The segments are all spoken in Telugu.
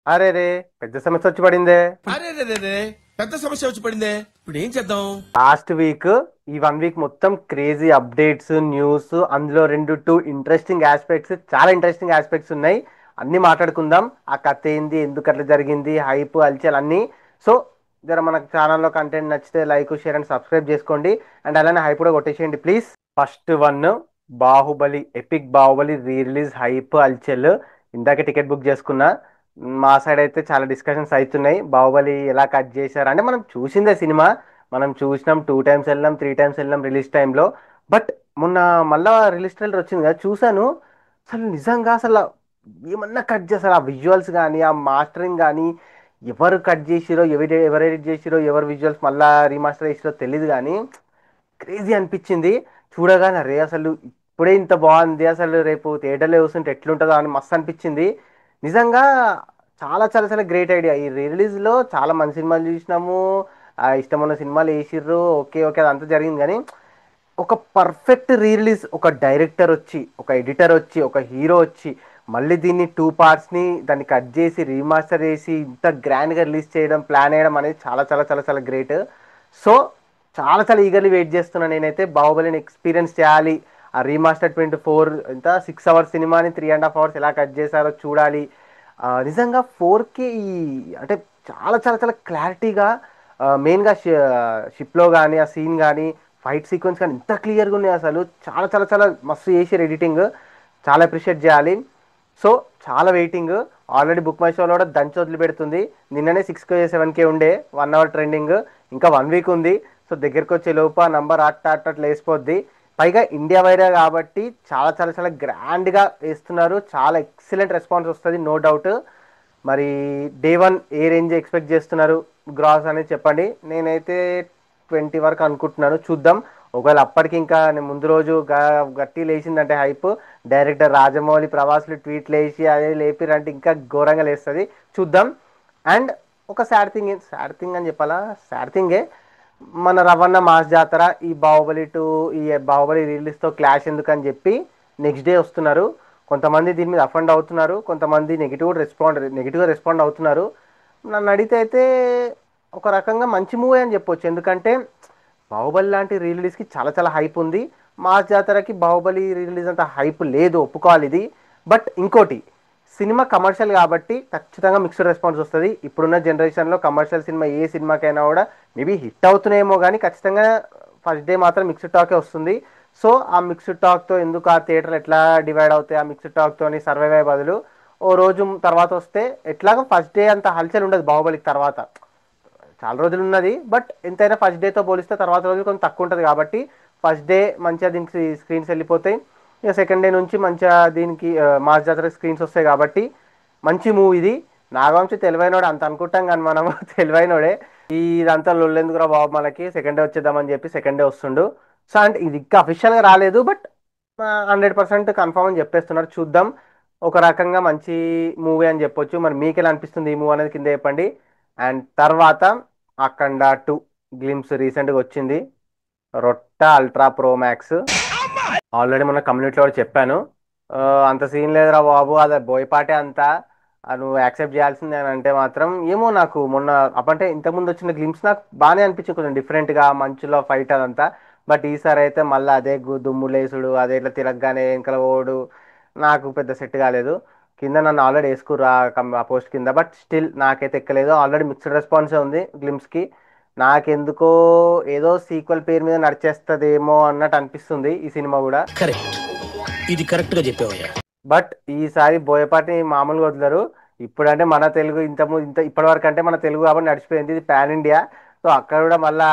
అరే రే, పెద్ద సమస్య వచ్చి పడిందే. అరే రే రే రే పెద్ద సమస్య వచ్చి పడిందే. ఇప్పుడు ఏం చేద్దాం? లాస్ట్ వీక్, ఈ 1 వీక్ మొత్తం క్రేజీ అప్డేట్స్, న్యూస్, అందులో టూ ఇంట్రెస్టింగ్ ఆస్పెక్ట్స్, చాలా ఇంట్రెస్టింగ్ ఆస్పెక్ట్స్ ఉన్నాయి. అన్ని మాట్లాడుకుందాం. ఆ కథ ఏంది, ఎందుకు అట్లా జరిగింది, హైప్, హల్చల్ అన్ని. సో జర మన ఛానల్లో కంటెంట్ నచ్చితే లైక్, షేర్ అండ్ సబ్స్క్రైబ్ చేసుకోండి. అండ్ అలానే హైప్ కూడా కొట్టేసేయండి please. First one, Baahubali, epic Baahubali rerelease hype హల్చల్. ఇందాకే టికెట్ బుక్ చేసుకున్నా. మా సైడ్ అయితే చాలా డిస్కషన్స్ అవుతున్నాయి. బాహుబలి ఎలా కట్ చేశారు అంటే, మనం చూసిందే సినిమా, మనం చూసినాం, 2 టైమ్స్ వెళ్ళాం, 3 టైమ్స్ వెళ్ళాం రిలీజ్ టైంలో. బట్ మొన్న మళ్ళా రిలీజ్ ట్రైలర్ వచ్చింది కదా, చూశాను. అసలు నిజంగా అసలు ఏమన్నా కట్ చేశారు ఆ విజువల్స్ కానీ, ఆ మాస్టరింగ్ కానీ. ఎవరు కట్ చేసిరో, ఎవరు ఎడిట్ చేసిరో, ఎవరు విజువల్స్ మళ్ళా రీమాస్టర్ చేసిరో తెలియదు కానీ క్రేజీ అనిపించింది. చూడగానే అరే అసలు ఇప్పుడే ఇంత బాగుంది, అసలు రేపు థియేటర్లో చూస్తుంటే ఎట్లుంటుందో అని మస్తు అనిపించింది. నిజంగా చాలా చాలా చాలా గ్రేట్ ఐడియా. ఈ రిలీజ్లో చాలా మంచి సినిమాలు చూసినాము, ఆ ఇష్టమైన సినిమాలు వేసిర్రు, ఓకే ఓకే అదంతా జరిగింది. కానీ ఒక పర్ఫెక్ట్ రీ రిలీజ్, ఒక డైరెక్టర్ వచ్చి, ఒక ఎడిటర్ వచ్చి, ఒక హీరో వచ్చి మళ్ళీ దీన్ని 2 పార్ట్స్ని దాన్ని కట్ చేసి రీమాస్టర్ చేసి ఇంత గ్రాండ్గా రిలీజ్ చేయడం, ప్లాన్ చేయడం అనేది చాలా చాలా చాలా చాలా గ్రేట్. సో చాలా చాలా ఈగర్లీ వెయిట్ చేస్తున్నాను నేనైతే. బాహుబలిని ఎక్స్పీరియన్స్ చేయాలి. ఆ రీమాస్టర్ ఎంత 6 అవర్స్ సినిమాని 3.5 అవర్స్ ఎలా కట్ చేశారో చూడాలి. నిజంగా 4K ఈ అంటే చాలా చాలా చాలా క్లారిటీగా, మెయిన్గా షిప్లో కానీ ఆ సీన్ కానీ ఫైట్ సీక్వెన్స్ కానీ ఎంత క్లియర్గా ఉన్నాయి. అసలు చాలా చాలా చాలా మస్తు చేసారు ఎడిటింగ్. చాలా అప్రిషియేట్ చేయాలి. సో చాలా వెయిటింగ్. ఆల్రెడీ బుక్ మై షోలో కూడా దంచి వదిలిపెడుతుంది. నిన్ననే 6K 7K ఉండే 1 అవర్ ట్రెండింగ్. ఇంకా 1 వీక్ ఉంది. సో దగ్గరికి వచ్చే లోపు ఆ నంబర్ అట్లా వేసిపోద్ది. పైగా ఇండియా వైడే కాబట్టి చాలా చాలా చాలా గ్రాండ్గా వేస్తున్నారు. చాలా ఎక్సలెంట్ రెస్పాన్స్ వస్తుంది, నో డౌట్. మరి డే 1 ఏ రేంజ్ ఎక్స్పెక్ట్ చేస్తున్నారు గ్రాస్ అనేది చెప్పండి. నేనైతే 20 వరకు అనుకుంటున్నాను, చూద్దాం. ఒకవేళ అప్పటికి ఇంకా నేను ముందు రోజు గట్టి లేచిందంటే హైప్, డైరెక్టర్ రాజమౌళి ప్రభాస్లు ట్వీట్లు వేసి అదే లేపిరంటే ఇంకా ఘోరంగా లేస్తుంది, చూద్దాం. అండ్ ఒక సాడ్ థింగ్ అని చెప్పాలా, సాడ్ థింగే. మన రవణ మాస్ జాతర ఈ ఈ బాహుబలి రిలీజ్తో క్లాష్ ఎందుకని చెప్పి నెక్స్ట్ డే వస్తున్నారు. కొంతమంది దీని మీద అఫెండ్ అవుతున్నారు, కొంతమంది నెగిటివ్గా రెస్పాండ్ అవుతున్నారు. నన్ను అడిగితే అయితే ఒక రకంగా మంచి మూవీ అని చెప్పొచ్చు. ఎందుకంటే బాహుబలి లాంటి రిలీజ్కి చాలా చాలా హైప్ ఉంది. మాస్ జాతరకి బాహుబలి రిలీజ్ అంత హైప్ లేదు, ఒప్పుకోవాలి ఇది. బట్ ఇంకోటి, సినిమా కమర్షియల్ కాబట్టి ఖచ్చితంగా మిక్స్డ్ రెస్పాన్స్ వస్తుంది. ఇప్పుడున్న జనరేషన్లో కమర్షియల్ సినిమా ఏ సినిమాకైనా కూడా మేబీ హిట్ అవుతున్నాయేమో కానీ ఖచ్చితంగా ఫస్ట్ డే మాత్రం మిక్స్డ్ టాకే వస్తుంది. సో ఆ మిక్స్డ్ టాక్తో ఎందుకు ఆ థియేటర్లు ఎట్లా డివైడ్ అవుతాయి, ఆ మిక్స్డ్ టాక్తో సర్వైవ్ అయ్యే బదులు ఓ రోజు తర్వాత వస్తే ఎట్లాగో ఫస్ట్ డే అంత హల్చల్ ఉండదు బాహుబలికి తర్వాత. చాలా రోజులు ఉన్నది, బట్ ఎంతైనా ఫస్ట్ డేతో పోలిస్తే తర్వాత రోజు కొంచెం తక్కువ ఉంటుంది కాబట్టి ఫస్ట్ డే మంచిగా దీనికి స్క్రీన్స్ వెళ్ళిపోతాయి. ఇక సెకండ్ డే నుంచి మంచిగా దీనికి మాస్ జాతర స్క్రీన్స్ వస్తాయి కాబట్టి మంచి మూవీ ఇది. నాగవంశి తెలివైనోడే అంత అనుకుంటాం కానీ మనం తెలివైనోడే. ఇదంతా లొల్లెందుకురా బాబు, మనకి సెకండ్ డే వచ్చేద్దామని చెప్పి సెకండ్ డే వస్తుండు. సో అంటే ఇది ఇంకా అఫీషియల్గా రాలేదు, బట్ 100% కన్ఫర్మ్ అని చెప్పేస్తున్నారు, చూద్దాం. ఒక రకంగా మంచి మూవీ అని చెప్పొచ్చు. మరి మీకు ఎలా అనిపిస్తుంది ఈ మూవీ అనేది కింద చెప్పండి. అండ్ తర్వాత అఖండ 2 గ్లిమ్స్ రీసెంట్గా వచ్చింది. రొట్ట అల్ట్రా ప్రో మ్యాక్స్. ఆల్రెడీ మన కమ్యూనిటీలో కూడా చెప్పాను. ఆ, అంత సీన్ లేదురా బాబు, అదే బోయపాటే అంతా. నువ్వు యాక్సెప్ట్ చేయాల్సిందే అని అంటే మాత్రం ఏమో, నాకు మొన్న అప్పంటే ఇంతకుముందు వచ్చిన గ్లిమ్స్ నాకు బాగానే అనిపించింది, కొంచెం డిఫరెంట్గా మంచులో ఫైట్ అదంతా. బట్ ఈసారి అయితే మళ్ళీ అదే దుమ్ములేసుడు, అదే ఇట్లా తిరగగానే వెనకల ఓడు, నాకు పెద్ద సెట్ కాలేదు. కింద నన్ను ఆల్రెడీ వేసుకుర్రు ఆ పోస్ట్ కింద, బట్ స్టిల్ నాకైతే ఎక్కలేదు. ఆల్రెడీ మిక్స్డ్ రెస్పాన్సే ఉంది గ్లిమ్స్కి. నాకెందుకో ఏదో సీక్వెల్ పేరు మీద నడిచేస్తుందేమో అన్నట్టు అనిపిస్తుంది ఈ సినిమా కూడా. కరెక్ట్. ఇది కరెక్ట్ గా చెప్పావయ్యా. బట్ ఈసారి బోయపాటి మామూలుగా వదిలేరు. ఇప్పుడంటే మన తెలుగు ఇప్పటి వరకు అంటే మన తెలుగు కాబట్టి నడిచిపోయింది, ఇది పాన్ ఇండియా. సో అక్కడ కూడా మళ్ళా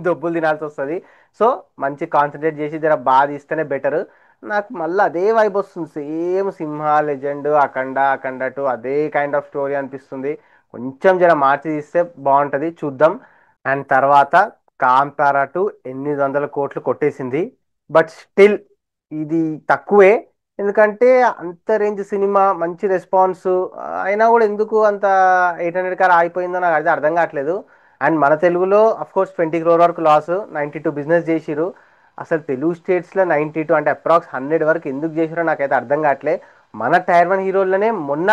దొబ్బులు తినాల్సి వస్తుంది. సో మంచి కాన్సన్ట్రేట్ చేసి జర బాగా తీస్తేనే బెటర్. నాకు మళ్ళీ అదే వైబ్ వస్తుంది, సేమ్ సింహ, లెజెండ్, అఖండ 2 అదే కైండ్ ఆఫ్ స్టోరీ అనిపిస్తుంది. కొంచెం జర మార్చి తీస్తే బాగుంటుంది, చూద్దాం. అండ్ తర్వాత కాంతారా 2 800 కోట్లు కొట్టేసింది. బట్ స్టిల్ ఇది తక్కువే. ఎందుకంటే అంత రేంజ్ సినిమా, మంచి రెస్పాన్స్, అయినా కూడా ఎందుకు అంత 800 కార్ ఆగిపోయిందో నాకు అయితే అర్థం కావట్లేదు. అండ్ మన తెలుగులో కోర్స్ 20 crore వరకు లాస్, 92 బిజినెస్ చేసిరు. అసలు తెలుగు స్టేట్స్లో 92 అంటే అప్రాక్స్ 100 వరకు ఎందుకు చేసిరో నాకైతే అర్థం కావట్లే. మన టైర్ 1 హీరోలనే మొన్న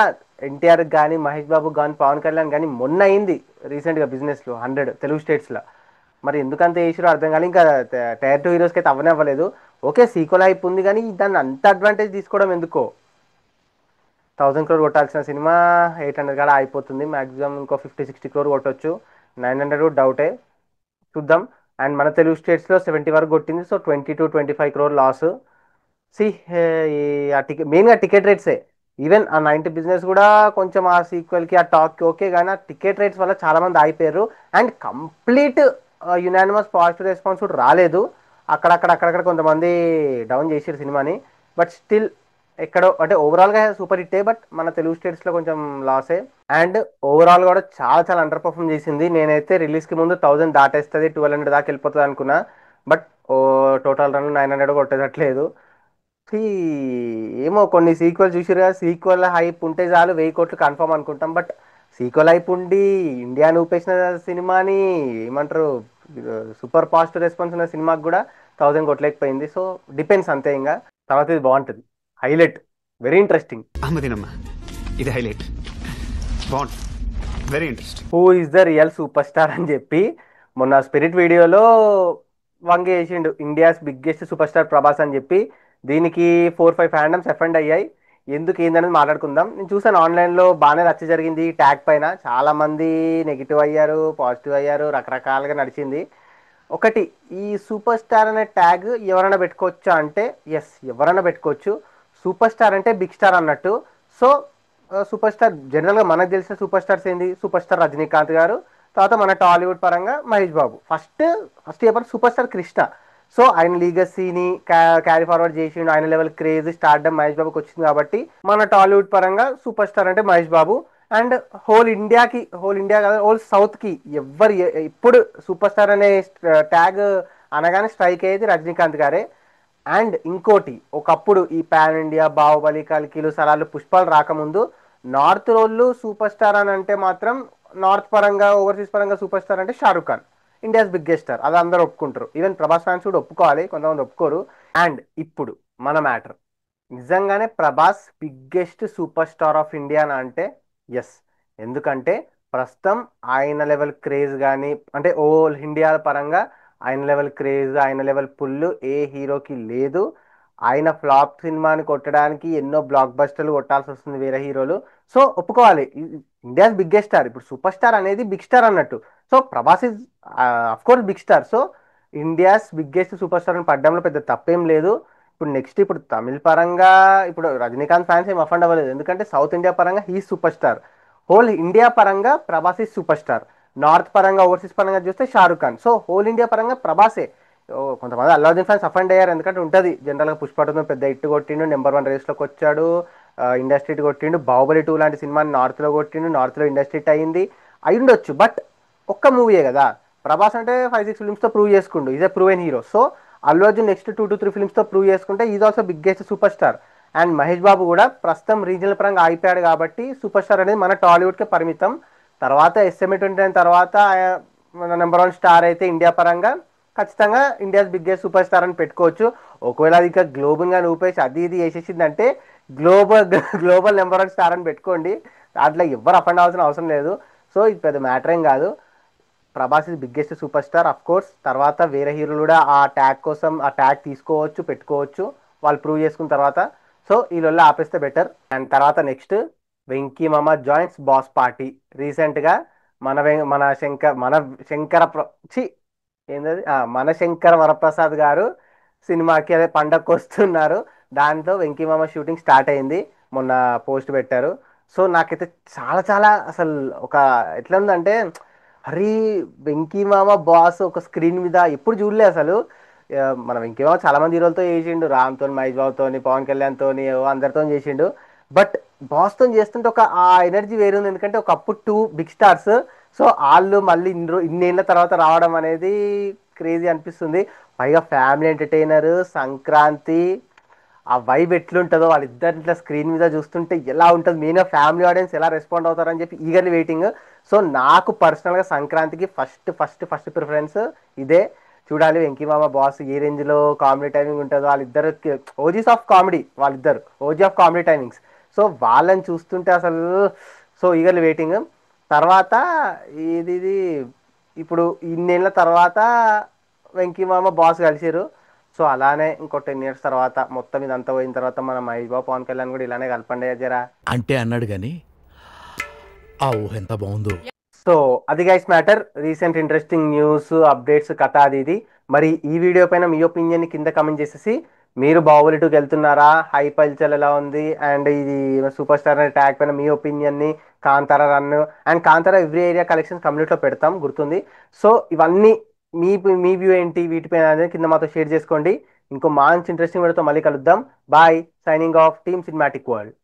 ఎన్టీఆర్ కానీ మహేష్ బాబు కానీ పవన్ కళ్యాణ్ కానీ మొన్న అయింది రీసెంట్గా బిజినెస్లో 100 తెలుగు స్టేట్స్లో. మరి ఎందుకంత చేసిరో అర్థం కాదు. ఇంకా టైర్ 2 హీరోస్కి అయితే అవ్వనే అవ్వలేదు. ఓకే సీక్వెల్ హైప్ ఉంది కానీ దాన్ని అంత అడ్వాంటేజ్ తీసుకోవడం ఎందుకో. 1000 crore కొట్టాల్సిన సినిమా 800 కాడ అయిపోతుంది. మ్యాక్సిమం ఇంకో 50-60 crore కొట్టొచ్చు. 900 డౌటే, చూద్దాం. అండ్ మన తెలుగు స్టేట్స్లో 70 వరకు కొట్టింది. So 20-25 crore loss. సి ఆ టికెట్ మెయిన్గా టికెట్ రేట్సే. ఈవెన్ ఆ 90 బిజినెస్ కూడా కొంచెం ఆ సీక్వెల్కి ఆ టాక్కి ఓకే, కానీ ఆ టికెట్ రేట్స్ వల్ల చాలామంది ఆగిపోయారు. And complete unanimous positive response కూడా రాలేదు. అక్కడక్కడ కొంతమంది డౌన్ చేసారు సినిమాని. బట్ స్టిల్ ఎక్కడో అంటే ఓవరాల్గా సూపర్ హిట్టే, బట్ మన తెలుగు స్టేట్స్లో కొంచెం లాసే. అండ్ ఓవరాల్ కూడా చాలా చాలా అండర్ పర్ఫామ్ చేసింది. నేనైతే రిలీజ్కి ముందు 1000 దాటేస్తుంది, 1200 దాకా వెళ్ళిపోతుంది అనుకున్నా. But total run 900 కొట్టేటట్లేదు. ఈ ఏమో కొన్ని సీక్వెల్ చూసిరుగా, సీక్వెల్ హైప్ ఉంటే చాలు 1000 కోట్లు కన్ఫర్మ్ అనుకుంటాం. బట్ సీక్వెల్ హైప్ ఉండి ఇండియాని ఊపేసిన సినిమాని ఏమంటారు, సూపర్ పాజిటివ్ రెస్పాన్స్ ఉన్న సినిమాకి కూడా 1000 కొట్టలేకపోయింది. సో డిపెండ్స్ అంతే. ఇంకా తర్వాత ఇది బాగుంటుంది, హైలైట్, వెరీ ఇంట్రెస్టింగ్. అహ్మదీనమ్మా, ఇది హైలైట్, బాగుంది, very interesting. Who is the real super star అని చెప్పి మొన్న స్పిరిట్ వీడియోలో వంగే వేసిండు, India's biggest super star Prabhas అని చెప్పి. దీనికి 4-5 ఫ్యాండమ్స్ అఫెండ్ అయ్యాయి. ఎందుకు ఏందనేది మాట్లాడుకుందాం. నేను చూసాను ఆన్లైన్లో బాగానే రచ్చ జరిగింది ఈ ట్యాగ్ పైన. చాలామంది నెగిటివ్ అయ్యారు, పాజిటివ్ అయ్యారు, రకరకాలుగా నడిచింది. ఒకటి, ఈ సూపర్ స్టార్ అనే ట్యాగ్ ఎవరైనా పెట్టుకోవచ్చా అంటే ఎస్, ఎవరైనా పెట్టుకోవచ్చు. సూపర్ స్టార్ అంటే బిగ్ స్టార్ అన్నట్టు. సో సూపర్ స్టార్ జనరల్గా మనకు తెలిసిన సూపర్ స్టార్స్ ఏంది, సూపర్ స్టార్ రజనీకాంత్ గారు, తర్వాత మన టాలీవుడ్ పరంగా మహేష్ బాబు. ఫస్ట్ చెప్పారు సూపర్ స్టార్ కృష్ణ. సో ఆయన లీగసీని క్యారీ ఫార్వర్డ్ చేసిండు, ఆయన లెవెల్ క్రేజ్ స్టార్డమ్ మహేష్ బాబుకి వచ్చింది కాబట్టి మన టాలీవుడ్ పరంగా సూపర్ స్టార్ అంటే Mahesh Babu. And whole India కాదు, హోల్ సౌత్కి ఎవ్వరు ఇప్పుడు సూపర్ స్టార్ అనే ట్యాగ్ అనగానే స్ట్రైక్ అయ్యేది రజనీకాంత్ గారే. అండ్ ఇంకోటి, ఒకప్పుడు ఈ పాన్ ఇండియా బాహుబలి, కల్కిలు, సలార్లు, పుష్పాలు రాకముందు నార్త్ రోళ్ళు సూపర్ స్టార్ అని అంటే మాత్రం నార్త్ పరంగా ఓవర్సీస్ పరంగా సూపర్ స్టార్ అంటే Shahrukh Khan, India's biggest star. అది అందరూ ఒప్పుకుంటారు. ఈవెన్ ప్రభాస్ ఫ్యాన్స్ కూడా ఒప్పుకోవాలి, కొంతమంది ఒప్పుకోరు. అండ్ ఇప్పుడు మన మ్యాటర్, నిజంగానే Prabhas biggest super star of India అంటే ఎస్. ఎందుకంటే ప్రస్తుతం ఆయన లెవెల్ క్రేజ్ కానీ అంటే ఓల్ ఇండియా పరంగా ఆయన లెవెల్ క్రేజ్, ఆయన లెవెల్ పుల్ ఏ హీరోకి లేదు. ఆయన ఫ్లాప్ సినిమాని కొట్టడానికి ఎన్నో బ్లాక్ బస్టర్లు కొట్టాల్సి వస్తుంది వేరే హీరోలు. సో ఒప్పుకోవాలి, ఇండియాస్ బిగ్గెస్ట్ స్టార్. ఇప్పుడు సూపర్ స్టార్ అనేది బిగ్ స్టార్ అన్నట్టు. So Prabhas is of course big star. So India's biggest super star అని పడ్డంలో పెద్ద తప్పేం లేదు. ఇప్పుడు తమిళ పరంగా ఇప్పుడు రజనీకాంత్ ఫ్యాన్స్ ఏం అఫండ్ అవ్వలేదు, ఎందుకంటే సౌత్ ఇండియా పరంగా he superstar. Whole India పరంగా Prabhas is superstar. North పరంగా ఓవర్సీస్ పరంగా చూస్తే Shahrukh Khan. So whole India పరంగా ప్రభాసే. కొంతమంది అల్లు అర్జున్ ఫ్యాన్స్ అఫెండ్ అయ్యారు, ఎందుకంటే ఉంటుంది జనరల్గా పుష్ప పెద్ద హిట్ కొట్టిండు, నెంబర్ 1 రేస్లోకి వచ్చాడు, ఇండస్ట్రీ కొట్టిండు. బాహుబలి 2 లాంటి సినిమాని నార్త్లో కొట్టిండు, నార్త్లో ఇండస్ట్రీ అయింది, అయ్యుండొచ్చు. బట్ ఒక్క మూవీయే కదా. ప్రభాస్ అంటే 5-6 ఫిల్మ్స్తో ప్రూవ్ చేసుకుండు, is a proven hero. So Allu Arjun next 2-3 ఫిల్మ్స్తో ప్రూవ్ చేసుకుంటే is also biggest super star. And Mahesh Babu కూడా ప్రస్తుతం రీజనల్ పరంగా అయిపోయాడు కాబట్టి సూపర్ స్టార్ అనేది మన టాలీవుడ్కే పరిమితం. తర్వాత SMA 29 తర్వాత మన నెంబర్ 1 స్టార్ అయితే ఇండియా పరంగా ఖచ్చితంగా ఇండియాస్ బిగ్గెస్ట్ సూపర్ స్టార్ అని పెట్టుకోవచ్చు. ఒకవేళ అది ఇంకా గ్లోబల్గా ఊపేసి అది ఇది వేసేసిందంటే గ్లోబల్ నెంబర్ 1 స్టార్ అని పెట్టుకోండి. దాంట్లో ఎవ్వరు అఫెండ్ అవ్వాల్సిన అవసరం లేదు. సో ఇది పెద్ద మ్యాటర్ ఏం కాదు. Prabhas is biggest super star of course. తర్వాత వేరే హీరోలు కూడా ఆ ట్యాగ్ కోసం ఆ ట్యాగ్ తీసుకోవచ్చు, పెట్టుకోవచ్చు, వాళ్ళు ప్రూవ్ చేసుకున్న తర్వాత. సో వీళ్ళల్లో ఆపేస్తే బెటర్. అండ్ తర్వాత నెక్స్ట్ వెంకీ మామ జాయింట్స్ బాస్ పార్టీ. రీసెంట్గా మన శంకర చి ఏంటది మన శంకర వరప్రసాద్ గారు సినిమాకి అదే పండగకు వస్తున్నారు. దాంతో వెంకీ మామ షూటింగ్ స్టార్ట్ అయింది, మొన్న పోస్ట్ పెట్టారు. సో నాకైతే చాలా చాలా అసలు ఒక ఎట్లా ఉందంటే, హరి వెంకీ మామ బాస్ ఒక స్క్రీన్ మీద ఎప్పుడు చూడలే అసలు. మన వెంకీ మామ చాలా మంది హీరోలతో చేసిండు, రామ్తో, మహేష్ బాబుతో, పవన్ కళ్యాణ్తో, అందరితో చేసిండు. బట్ బాస్తో చేస్తుంటే ఒక ఆ ఎనర్జీ వేరుంది. ఎందుకంటే ఒకప్పుడు 2 బిగ్ స్టార్స్, సో వాళ్ళు మళ్ళీ ఇన్నేళ్ల తర్వాత రావడం అనేది క్రేజీ అనిపిస్తుంది. పైగా ఫ్యామిలీ ఎంటర్టైనర్, సంక్రాంతి, ఆ వైబ్ ఎట్లుంటుందో వాళ్ళిద్దరు ఇట్లా స్క్రీన్ మీద చూస్తుంటే ఎలా ఉంటుంది, మెయిన్గా ఫ్యామిలీ ఆడియన్స్ ఎలా రెస్పాండ్ అవుతారని చెప్పి ఈగర్లీ వెయిటింగ్. సో నాకు పర్సనల్గా సంక్రాంతికి ఫస్ట్ ప్రిఫరెన్స్ ఇదే. చూడాలి వెంకీ మామ బాస్ ఏ రేంజ్లో కామెడీ టైమింగ్ ఉంటుందో. వాళ్ళిద్దరు ఓజీస్ ఆఫ్ కామెడీ, వాళ్ళిద్దరు OG of comedy timings. So వాళ్ళని చూస్తుంటే అసలు సో ఈగర్లీ వెయిటింగ్. తర్వాత ఇది ఇప్పుడు ఇన్నేళ్ళ తర్వాత వెంకీ మామ బాస్ కలిసిరు. సో అలానే ఇంకో 10 years తర్వాత మొత్తం ఇదంతా పోయిన తర్వాత మన మహేష్ బాబు పవన్ కళ్యాణ్ కూడా ఇలానే కలపండి జరా. అంటే అన్నాడు గాని ఆ ఊహ ఎంత బాగుందో. సో అది guys matter, recent interesting news updates కథ అది ఇది. మరి ఈ వీడియో పైన మీ ఒపీనియన్ కింద కమెంట్ చేసేసి, మీరు బాహుబలి 2కి వెళ్తున్నారా, హైప్ హల్చల్ ఎలా ఉంది, అండ్ ఇది సూపర్ స్టార్ అనే ట్యాగ్ పైన మీ ఒపీనియన్ని, Kantara run and Kantara every area collection కమ్యూనిటీలో పెడతాం గుర్తుంది. సో ఇవన్నీ మీ మీ వ్యూ ఏంటి వీటిపైన అనేది కింద మాతో షేర్ చేసుకోండి. ఇంకో మంచి ఇంట్రెస్టింగ్ వీడియోతో మళ్ళీ కలుద్దాం. Bye, signing off team cinematic world.